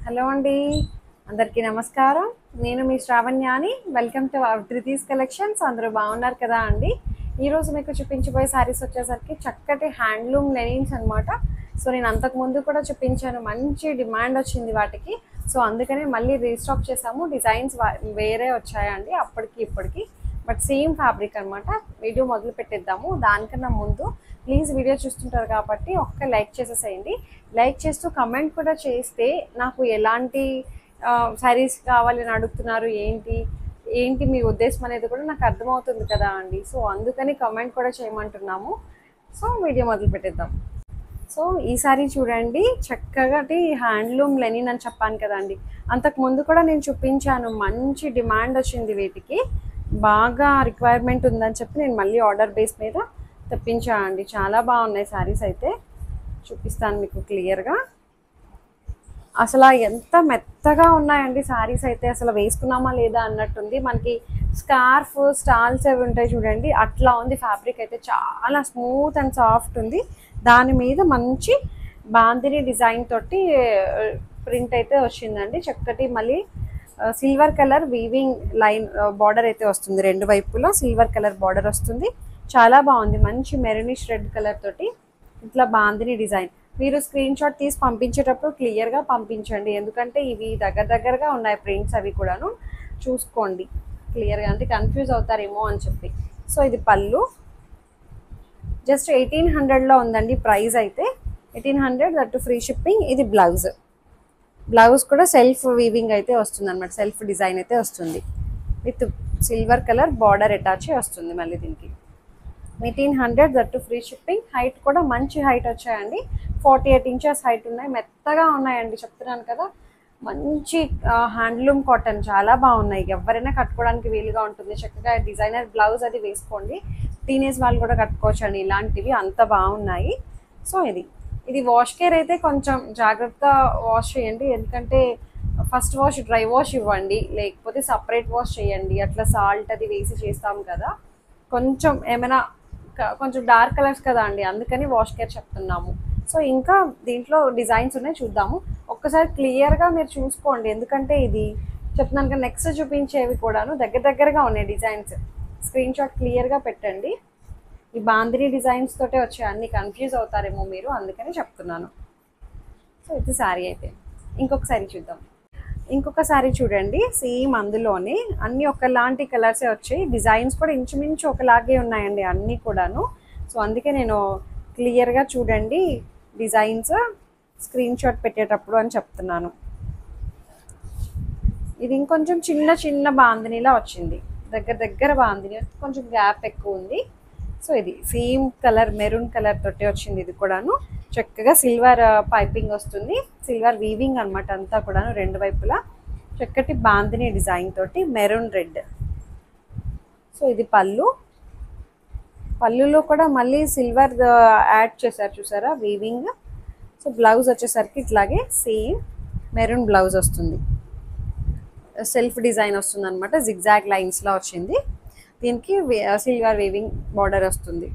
Hello అండి, అందరికీ నమస్కారం. నేను మీ శ్రావణ్యాని. Welcome to our Dhruti's collections. అందరూ బాగున్నారు కదా అండి. ఈరోజు మీకు చూపించబోయే శారీస్ వచ్చేసరికి చక్కటి హ్యాండ్లూమ్ లెనిన్స్ అనమాట. సో నేను అంతకుముందు కూడా చూపించాను, మంచి డిమాండ్ వచ్చింది వాటికి. సో అందుకనే మళ్ళీ రీస్టాక్ చేసాము. డిజైన్స్ వేరే వచ్చాయండి అప్పటికి ఇప్పటికి, బట్ సేమ్ ఫ్యాబ్రిక్ అనమాట. వీడియో మొదలు పెట్టేద్దాము. దానికన్నా ముందు ప్లీజ్ వీడియో చూస్తుంటారు కాబట్టి ఒక్క లైక్ చేసేసేయండి. లైక్ చేస్తూ కమెంట్ కూడా చేస్తే నాకు ఎలాంటి శారీస్ కావాలని అడుగుతున్నారు, ఏంటి మీ ఉద్దేశం అనేది కూడా నాకు అర్థమవుతుంది కదా అండి. సో అందుకని కమెంట్ కూడా చేయమంటున్నాము. సో వీడియో మొదలు పెట్టేద్దాం. సో ఈ సారీ చూడండి, చక్కగా హ్యాండ్లూమ్ లెనిన్ అని చెప్పాను కదండి. అంతకు ముందు కూడా నేను చూపించాను, మంచి డిమాండ్ వచ్చింది వీటికి, బాగా రిక్వైర్మెంట్ ఉందని చెప్పి నేను మళ్ళీ ఆర్డర్ బేస్ మీద తెప్పించానండి. చాలా బాగున్నాయి శారీస్ అయితే, చూపిస్తాను మీకు క్లియర్గా. అసలు ఎంత మెత్తగా ఉన్నాయండి శారీస్ అయితే, అసలు వేసుకున్నామా లేదా అన్నట్టుంది. మనకి స్కార్ఫ్ స్టాల్స్ అవి ఉంటాయి చూడండి, అట్లా ఉంది ఫ్యాబ్రిక్ అయితే. చాలా స్మూత్ అండ్ సాఫ్ట్ ఉంది. దాని మీద మంచి బాందిని డిజైన్ తోటి ప్రింట్ అయితే వచ్చిందండి. చక్కటి మళ్ళీ silver colour weaving line border అయితే వస్తుంది. రెండు వైపులా సిల్వర్ కలర్ బార్డర్ వస్తుంది. చాలా బాగుంది. మంచి మెరూనిష్ రెడ్ కలర్ తోటి ఇట్లా బాందిని డిజైన్. మీరు స్క్రీన్ షాట్ తీసి పంపించేటప్పుడు క్లియర్గా పంపించండి, ఎందుకంటే ఇవి దగ్గరగా ఉన్నాయి ప్రింట్స్. అవి కూడాను చూసుకోండి క్లియర్గా, అంటే కన్ఫ్యూజ్ అవుతారేమో అని చెప్పి. సో ఇది పళ్ళు, జస్ట్ 1800లో ఉందండి ప్రైస్ అయితే. 1800 దట్టు ఫ్రీ షిప్పింగ్. ఇది బ్లౌజ్ కూడా సెల్ఫ్ వీవింగ్ అయితే వస్తుంది అనమాట, సెల్ఫ్ డిజైన్ అయితే వస్తుంది. With silver colour border attach వస్తుంది మళ్ళీ దీనికి. 1800 దట్టు ఫ్రీ షిప్పింగ్. హైట్ కూడా మంచి హైట్ వచ్చాయండి, 48 ఇంచెస్ హైట్ ఉన్నాయి. మెత్తగా ఉన్నాయండి, చెప్తున్నాను కదా. మంచి హ్యాండ్లూమ్ కాటన్, చాలా బాగున్నాయి. ఎవరైనా కట్టుకోవడానికి వీలుగా ఉంటుంది. చక్కగా డిజైనర్ బ్లౌజ్ అది వేసుకోండి. టీనేజ్ వాళ్ళు కూడా కట్టుకోవచ్చు అండి ఇలాంటివి, అంత బాగున్నాయి. సో ఇది వాష్ కేర్ అయితే కొంచెం జాగ్రత్తగా వాష్ చేయండి, ఎందుకంటే ఫస్ట్ వాష్ డ్రై వాష్ ఇవ్వండి, లేకపోతే సపరేట్ వాష్ చేయండి. అట్లా సాల్ట్ అది వేసి చేస్తాం కదా, కొంచెం ఏమైనా కొంచెం డార్క్ కలర్స్ కదా అండి, అందుకని వాష్ కేర్ చెప్తున్నాము. సో ఇంకా దీంట్లో డిజైన్స్ ఉన్నాయి, చూద్దాము. ఒక్కసారి క్లియర్గా మీరు చూసుకోండి, ఎందుకంటే ఇది చెప్తున్నాను కదా, నెక్స్ట్ చూపించేవి కూడాను దగ్గరగా ఉన్నాయి డిజైన్స్. స్క్రీన్ షాట్ క్లియర్గా పెట్టండి. ఈ బాందిని డిజైన్స్ తోటే వచ్చాయి, అన్ని కన్ఫ్యూజ్ అవుతారేమో మీరు, అందుకని చెప్తున్నాను. సో ఇది శారీ అయితే. ఇంకొక శారీ చూద్దాం. ఇంకొక శారీ చూడండి, సేమ్ అందులోనే అన్ని ఒకలాంటి కలర్సే వచ్చాయి. డిజైన్స్ కూడా ఇంచుమించు ఒకలాగే ఉన్నాయండి అన్నీ కూడాను. సో అందుకే నేను క్లియర్గా చూడండి డిజైన్స్, స్క్రీన్ షాట్ పెట్టేటప్పుడు అని చెప్తున్నాను. ఇది ఇంకొంచెం చిన్న బాందినిలా వచ్చింది, దగ్గర బాందిని, కొంచెం గ్యాప్ ఎక్కువ ఉంది. సో ఇది సేమ్ కలర్ మెరూన్ కలర్ తోటి వచ్చింది. ఇది కూడాను చక్కగా సిల్వర్ పైపింగ్ వస్తుంది, సిల్వర్ వీవింగ్ అనమాట అంతా కూడాను. రెండు వైపులా చక్కటి బాందిని డిజైన్ తోటి మెరూన్ రెడ్. సో ఇది పళ్ళులో కూడా మళ్ళీ సిల్వర్ యాడ్ చేశారు, చూసారా వీవింగ్. సో బ్లౌజ్ వచ్చేసరికి ఇట్లాగే సేమ్ మెరూన్ బ్లౌజ్ వస్తుంది, సెల్ఫ్ డిజైన్ వస్తుంది అనమాట. జిగ్జాగ్ లైన్స్లో వచ్చింది. దీనికి సిల్వర్ వీవింగ్ బార్డర్ వస్తుంది.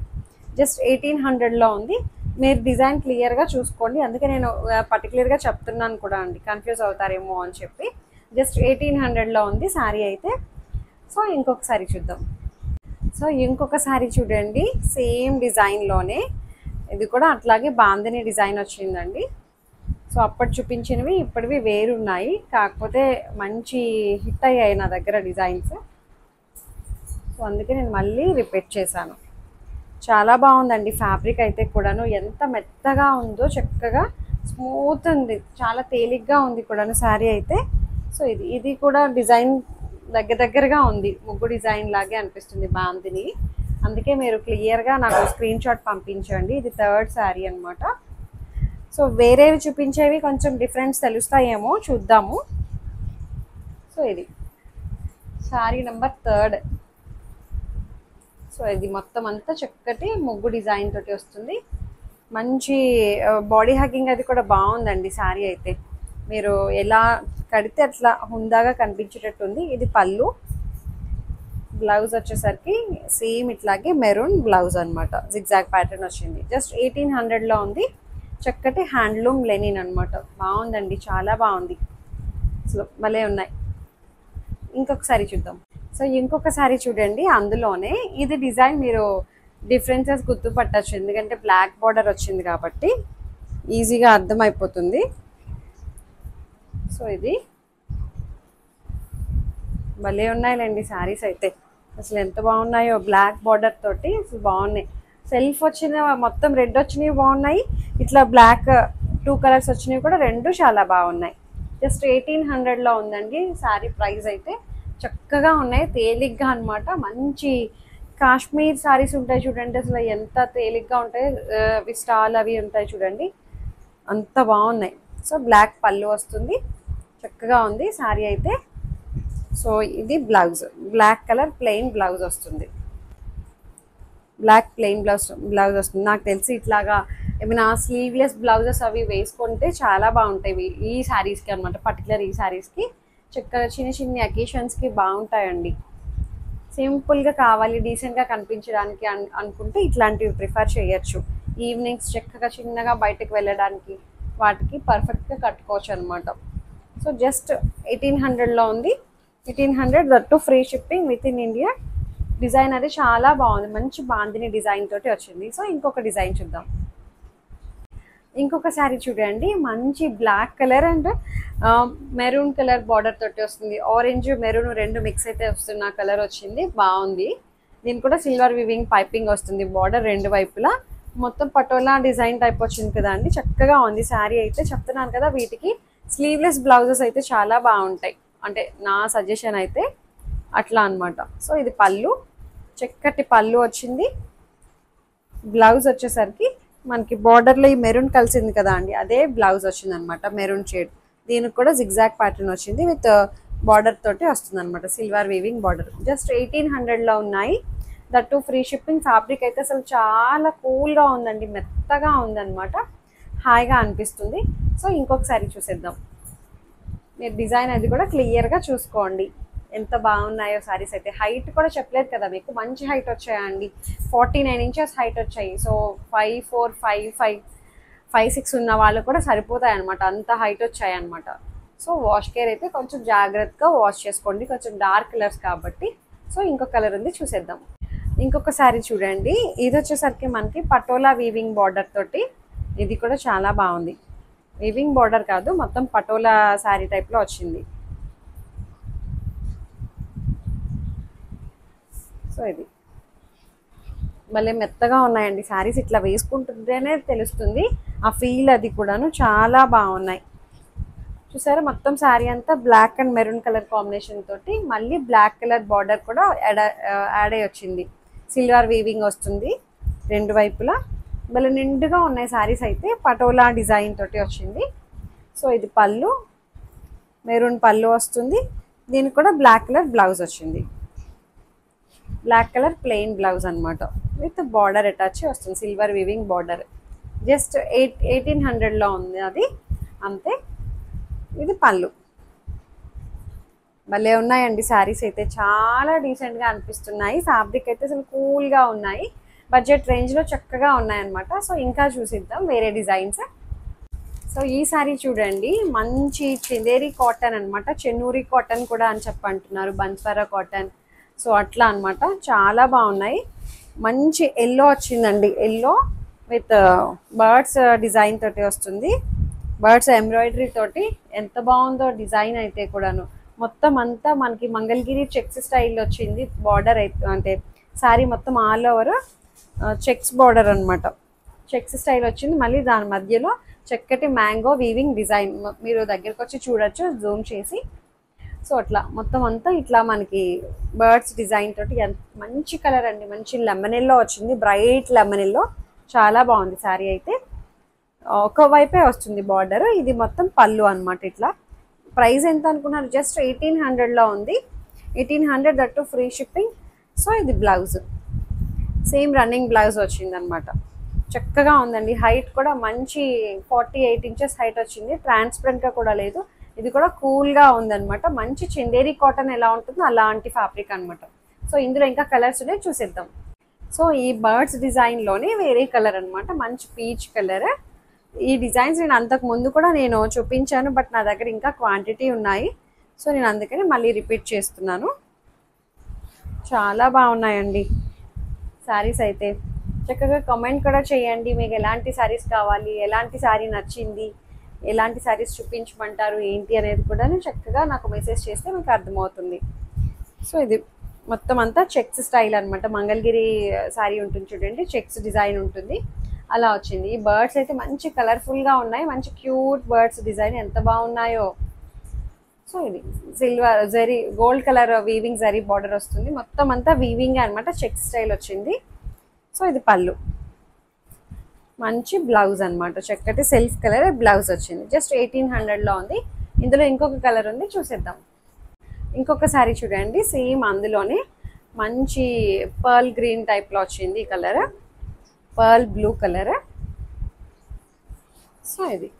జస్ట్ 1800లో ఉంది. మీరు డిజైన్ క్లియర్గా చూసుకోండి, అందుకే నేను పర్టికులర్గా చెప్తున్నాను కూడా అండి, కన్ఫ్యూజ్ అవుతారేమో అని చెప్పి. జస్ట్ 1800లో ఉంది శారీ అయితే. సో ఇంకొక శారీ చూద్దాం. సో ఇంకొక శారీ చూడండి, సేమ్ డిజైన్లోనే ఇది కూడా అట్లాగే బాందిని డిజైన్ వచ్చిందండి. సో అప్పటి చూపించినవి ఇప్పటివి వేరున్నాయి, కాకపోతే మంచి హిట్ అయ్యాయి నా దగ్గర డిజైన్స్. సో అందుకే నేను మళ్ళీ రిపీట్ చేశాను. చాలా బాగుందండి ఫ్యాబ్రిక్ అయితే కూడాను, ఎంత మెత్తగా ఉందో, చక్కగా స్మూత్ ఉంది, చాలా తేలిగ్గా ఉంది కూడాను శారీ అయితే. సో ఇది కూడా డిజైన్ దగ్గరగా ఉంది, ముగ్గు డిజైన్ లాగే అనిపిస్తుంది బాందిని. అందుకే మీరు క్లియర్గా నాకు స్క్రీన్ షాట్ పంపించండి. ఇది థర్డ్ శారీ అనమాట. సో వేరేవి చూపించేవి కొంచెం డిఫరెన్స్ తెలుస్తాయేమో, చూద్దాము. సో ఇది శారీ నెంబర్ 3. సో ఇది మొత్తం అంతా చక్కటి ముగ్గు డిజైన్ తోటి వస్తుంది. మంచి బాడీ హగ్గింగ్ అది కూడా బాగుందండి శారీ అయితే. మీరు ఎలా కడితే అట్లా హుందాగా కనిపించేటట్టు ఉంది. ఇది పళ్ళు, బ్లౌజ్ వచ్చేసరికి సేమ్ ఇట్లాగే మెరూన్ బ్లౌజ్ అనమాట, జిగ్జాగ్ ప్యాటర్న్ వచ్చింది. జస్ట్ 1800లో ఉంది. చక్కటి హ్యాండ్లూమ్ లెనిన్ అనమాట, బాగుందండి, చాలా బాగుంది. అసలు భలే ఉన్నాయి. ఇంకొకసారి చూద్దాం. సో ఇంకొకసారి చూడండి, అందులోనే ఇది డిజైన్ మీరు డిఫరెన్సెస్ గుర్తుపట్టచ్చు, ఎందుకంటే బ్లాక్ బార్డర్ వచ్చింది కాబట్టి ఈజీగా అర్థమైపోతుంది. సో ఇది భలే ఉన్నాయిలేండి శారీస్ అయితే, అసలు ఎంత బాగున్నాయో. బ్లాక్ బార్డర్ తోటి అసలు బాగున్నాయి. సెల్ఫ్ వచ్చిన మొత్తం రెడ్ వచ్చినవి బాగున్నాయి, ఇట్లా బ్లాక్ 2 కలర్స్ వచ్చినవి కూడా రెండు చాలా బాగున్నాయి. జస్ట్ 1800లో ఉందండి శారీ ప్రైస్ అయితే. చక్కగా ఉన్నాయి, తేలిగ్గా అనమాట. మంచి కాశ్మీర్ శారీస్ ఉంటాయి చూడండి, అసలు ఎంత తేలిగ్గా ఉంటాయి. విస్టాల్ అవి ఉంటాయి చూడండి, అంత బాగున్నాయి. సో బ్లాక్ పళ్ళు వస్తుంది, చక్కగా ఉంది శారీ అయితే. సో ఇది blouse, black colour plain blouse వస్తుంది. బ్లాక్ ప్లెయిన్ బ్లౌజ్ వస్తుంది. నాకు తెలిసి ఇట్లాగా ఏమైనా స్లీవ్లెస్ బ్లౌజెస్ అవి వేసుకుంటే చాలా బాగుంటాయి ఈ శారీస్కి అనమాట. పర్టికులర్ ఈ శారీస్కి చక్కగా చిన్న చిన్న అకేషన్స్కి బాగుంటాయండి. సింపుల్గా కావాలి, డీసెంట్గా కనిపించడానికి అనుకుంటే ఇట్లాంటివి ప్రిఫర్ చేయొచ్చు. ఈవినింగ్స్ చక్కగా చిన్నగా బయటకు వెళ్ళడానికి వాటికి పర్ఫెక్ట్గా కట్టుకోవచ్చు అనమాట. సో జస్ట్ 1800లో ఉంది. 1800 that free shipping with in India. Design అది చాలా బాగుంది, మంచి బాందిని డిజైన్ తోటి వచ్చింది. సో ఇంకొక డిజైన్ చూద్దాం. ఇంకొక శారీ చూడండి, మంచి black colour and maroon colour border తోటి వస్తుంది. ఆరెంజ్ మెరూన్ రెండు మిక్స్ అయితే వస్తున్న కలర్ వచ్చింది, బాగుంది. దీని కూడా సిల్వర్ వివింగ్ పైపింగ్ వస్తుంది బార్డర్ రెండు వైపులా. మొత్తం పటోలా డిజైన్ టైప్ వచ్చింది కదా అండి, చక్కగా ఉంది శారీ అయితే. చెప్తున్నాను కదా, వీటికి స్లీవ్లెస్ బ్లౌజెస్ అయితే చాలా బాగుంటాయి, అంటే నా సజెషన్ అయితే అట్లా అనమాట. సో ఇది పళ్ళు, చక్కటి పళ్ళు వచ్చింది. బ్లౌజ్ వచ్చేసరికి మనకి బార్డర్లో ఈ మెరూన్ కలిసింది కదా అండి, అదే బ్లౌజ్ వచ్చింది అనమాట, మెరూన్ షేడ్. దీనికి కూడా జిగ్జాగ్ ప్యాటర్న్ వచ్చింది విత్ బార్డర్ తోటి వస్తుంది అనమాట, సిల్వర్ వీవింగ్ బార్డర్. జస్ట్ 1800లో ఉన్నాయి, దట్టు ఫ్రీ షిప్పింగ్. ఫ్యాబ్రిక్ అయితే అసలు చాలా కూల్గా ఉందండి, మెత్తగా ఉందన్నమాట, హాయిగా అనిపిస్తుంది. సో ఇంకొకసారి చూసేద్దాం. మీరు డిజైన్ అది కూడా క్లియర్గా చూసుకోండి, ఎంత బాగున్నాయో శారీస్ అయితే. హైట్ కూడా చెప్పలేదు కదా మీకు, మంచి హైట్ వచ్చాయండి, 49 ఇంచెస్ హైట్ వచ్చాయి. సో 5'4", 5'6" ఉన్న వాళ్ళు కూడా సరిపోతాయి అనమాట, అంత హైట్ వచ్చాయి అనమాట. సో వాష్ కేర్ అయితే కొంచెం జాగ్రత్తగా వాష్ చేసుకోండి, కొంచెం డార్క్ కలర్స్ కాబట్టి. సో ఇంకొక కలర్ ఉంది, చూసేద్దాం. ఇంకొక శారీ చూడండి, ఇది వచ్చేసరికి మనకి పటోలా వీవింగ్ బార్డర్ తోటి, ఇది కూడా చాలా బాగుంది. వీవింగ్ బార్డర్ కాదు, మొత్తం పటోలా శారీ టైప్లో వచ్చింది. సో ఇది మళ్ళీ మెత్తగా ఉన్నాయండి శారీస్, ఇట్లా వేసుకుంటుంటేనే తెలుస్తుంది ఆ ఫీల్, అది కూడాను చాలా బాగున్నాయి. చూసారా, మొత్తం శారీ అంతా black and maroon colour combination తోటి, మళ్ళీ బ్లాక్ కలర్ బార్డర్ కూడా యాడ్ అయ్యి వచ్చింది. సిల్వర్ వీవింగ్ వస్తుంది రెండు వైపులా, మళ్ళీ నిండుగా ఉన్నాయి శారీస్ అయితే. పటోలా డిజైన్ తోటి వచ్చింది. సో ఇది పళ్ళు, మెరూన్ పళ్ళు వస్తుంది. దీనికి కూడా బ్లాక్ కలర్ బ్లౌజ్ వచ్చింది, బ్లాక్ కలర్ ప్లెయిన్ బ్లౌజ్ అనమాట, విత్ బార్డర్ అటాచ్ వస్తుంది, సిల్వర్ వీవింగ్ బార్డర్. జస్ట్ 1800లో ఉంది అది, అంతే. ఇది పళ్ళు. భలే ఉన్నాయండి శారీస్ అయితే, చాలా డీసెంట్గా అనిపిస్తున్నాయి. ఫ్యాబ్రిక్ అయితే అసలు కూల్గా ఉన్నాయి, బడ్జెట్ రేంజ్లో చక్కగా ఉన్నాయన్నమాట. సో ఇంకా చూసిద్దాం వేరే డిజైన్స్. సో ఈ శారీ చూడండి, మంచి చందేరి కాటన్ అనమాట, చెన్నూరి కాటన్ కూడా అని చెప్పంటున్నారు, బన్స్వారా కాటన్. సో అట్లా అనమాట, చాలా బాగున్నాయి. మంచి ఎల్లో వచ్చిందండి, ఎల్లో విత్ బర్డ్స్ డిజైన్ తోటి వస్తుంది, బర్డ్స్ ఎంబ్రాయిడరీ తోటి. ఎంత బాగుందో డిజైన్ అయితే కూడాను. మొత్తం అంతా మనకి మంగళగిరి చెక్స్ స్టైల్ వచ్చింది బార్డర్ అయితే, అంటే శారీ మొత్తం ఆల్ ఓవర్ చెక్స్ బార్డర్ అనమాట, చెక్స్ స్టైల్ వచ్చింది. మళ్ళీ దాని మధ్యలో చక్కటి మ్యాంగో వీవింగ్ డిజైన్, మీరు దగ్గరకు వచ్చి చూడొచ్చు జూమ్ చేసి. సో అట్లా మొత్తం అంతా ఇట్లా మనకి బర్డ్స్ డిజైన్ తోటి, మంచి కలర్ అండి, మంచి లెమన్ ఎల్లో వచ్చింది, బ్రైట్ లెమన్ ఎల్లో, చాలా బాగుంది శారీ అయితే. ఒక వైపే వస్తుంది బార్డర్, ఇది మొత్తం పళ్ళు అనమాట. ఇట్లా ప్రైస్ ఎంత అనుకున్నారు, జస్ట్ 1800లో ఉంది, 1800 దట్టు ఫ్రీ షిప్పింగ్. సో ఇది బ్లౌజ్, సేమ్ రన్నింగ్ బ్లౌజ్ వచ్చింది అనమాట, చక్కగా ఉందండి. హైట్ కూడా మంచి 48 ఇంచెస్ హైట్ వచ్చింది, ట్రాన్స్పరెంట్గా కూడా లేదు. ఇది కూడా కూల్గా ఉందన్నమాట, మంచి చందేరి కాటన్ ఎలా ఉంటుందో అలాంటి ఫ్యాబ్రిక్ అనమాట. సో ఇందులో ఇంకా కలర్స్ ఉన్నాయి, చూసేద్దాం. సో ఈ బర్డ్స్ డిజైన్లోనే వేరే కలర్ అనమాట, మంచి పీచ్ కలర్, ఈ డిజైన్స్ నేను అంతకు ముందు కూడా నేను చూపించాను, బట్ నా దగ్గర ఇంకా క్వాంటిటీ ఉన్నాయి. సో నేను అందుకని మళ్ళీ రిపీట్ చేస్తున్నాను. చాలా బాగున్నాయండి శారీస్ అయితే. చక్కగా కామెంట్ కూడా చేయండి, మీకు ఎలాంటి శారీస్ కావాలి, ఎలాంటి శారీ నచ్చింది, ఎలాంటి శారీస్ చూపించమంటారు ఏంటి అనేది కూడా చక్కగా నాకు మెసేజ్ చేస్తే మీకు అర్థమవుతుంది. సో ఇది మొత్తం అంతా చెక్స్ స్టైల్ అనమాట. మంగళగిరి శారీ ఉంటుంది చూడండి, చెక్స్ డిజైన్ ఉంటుంది, అలా వచ్చింది. ఈ బర్డ్స్ అయితే మంచి కలర్ఫుల్గా ఉన్నాయి, మంచి క్యూట్ బర్డ్స్ డిజైన్ ఎంత బాగున్నాయో. సో ఇది silver zari gold colour weaving zari border వస్తుంది, మొత్తం అంతా వీవింగ్ అనమాట, చెక్ స్టైల్ వచ్చింది. సో ఇది పళ్ళు, మంచి బ్లౌజ్ అనమాట, చక్కటి సెల్ఫ్ కలర్ బ్లౌజ్ వచ్చింది. జస్ట్ 1800లో ఉంది. ఇందులో ఇంకొక కలర్ ఉంది, చూసేద్దాం. ఇంకొక శారీ చూడండి, సేమ్ అందులోనే మంచి పర్ల్ గ్రీన్ టైప్లో వచ్చింది ఈ colour, pearl blue colour. So ఇది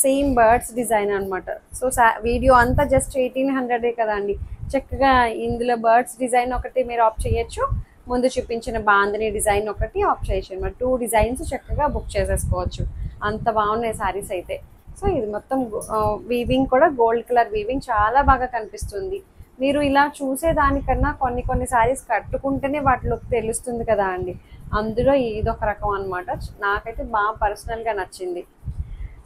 సేమ్ బర్డ్స్ డిజైన్ అనమాట. సో వీడియో అంతా జస్ట్ 1800 కదండి. చక్కగా ఇందులో బర్డ్స్ డిజైన్ ఒకటి మీరు ఆప్ట్ చేయొచ్చు, ముందు చూపించిన బాందని డిజైన్ ఒకటి ఆప్ట్ చేయొచ్చు అనమాట. 2 డిజైన్స్ చక్కగా బుక్ చేసేసుకోవచ్చు, అంత బాగున్నాయి శారీస్ అయితే. సో ఇది మొత్తం వీవింగ్ కూడా గోల్డ్ కలర్ వీవింగ్ చాలా బాగా కనిపిస్తుంది. మీరు ఇలా చూసేదానికన్నా కొన్ని శారీస్ కట్టుకుంటేనే వాటిలోకి తెలుస్తుంది కదా అండి, అందులో ఇదొక రకం అనమాట. నాకైతే బాగా పర్సనల్గా నచ్చింది.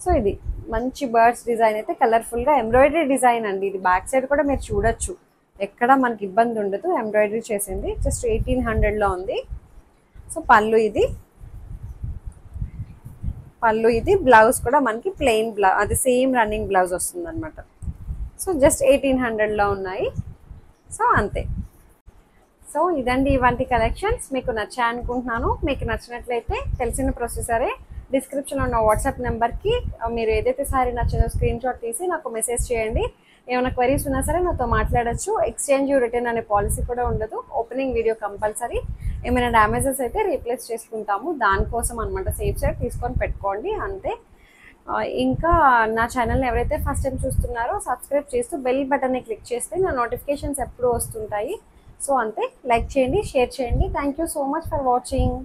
సో ఇది మంచి బర్డ్స్ డిజైన్ అయితే కలర్ఫుల్గా ఎంబ్రాయిడరీ డిజైన్ అండి. ఇది బ్యాక్ సైడ్ కూడా మీరు చూడొచ్చు, ఎక్కడ మనకి ఇబ్బంది ఉండదు, ఎంబ్రాయిడరీ చేసింది. జస్ట్ 1800లో ఉంది. సో పళ్ళు ఇది బ్లౌజ్ కూడా మనకి ప్లెయిన్ బ్లౌజ్, అది సేమ్ రన్నింగ్ బ్లౌజ్ వస్తుంది అనమాట. సో జస్ట్ 1800లో ఉన్నాయి. సో అంతే. సో ఇదండి ఇవాంటి కలెక్షన్స్. మీకు నచ్చాయి అనుకుంటున్నాను. మీకు నచ్చినట్లయితే తెలిసిన ప్రొసెసరే, డిస్క్రిప్షన్లో ఉన్న వాట్సాప్ నెంబర్కి మీరు ఏదైతే సారీ నచ్చిందో స్క్రీన్ షాట్ తీసి నాకు మెసేజ్ చేయండి. ఏమైనా క్వరీస్ ఉన్నా సరే నాతో మాట్లాడచ్చు. ఎక్స్చేంజ్ రిటర్న్ అనే పాలసీ కూడా ఉండదు. Opening video compulsory. ఏమైనా డ్యామేజెస్ అయితే రీప్లేస్ చేసుకుంటాము, దానికోసం అనమాట. సేఫ్ సైడ్ తీసుకొని పెట్టుకోండి అంతే. ఇంకా నా ఛానల్ని ఎవరైతే ఫస్ట్ టైం చూస్తున్నారో సబ్స్క్రైబ్ చేస్తూ బెల్ బటన్ని క్లిక్ చేస్తే నా నోటిఫికేషన్స్ ఎప్పుడూ వస్తుంటాయి. సో అంతే. లైక్ చేయండి, షేర్ చేయండి. Thank you so much for watching.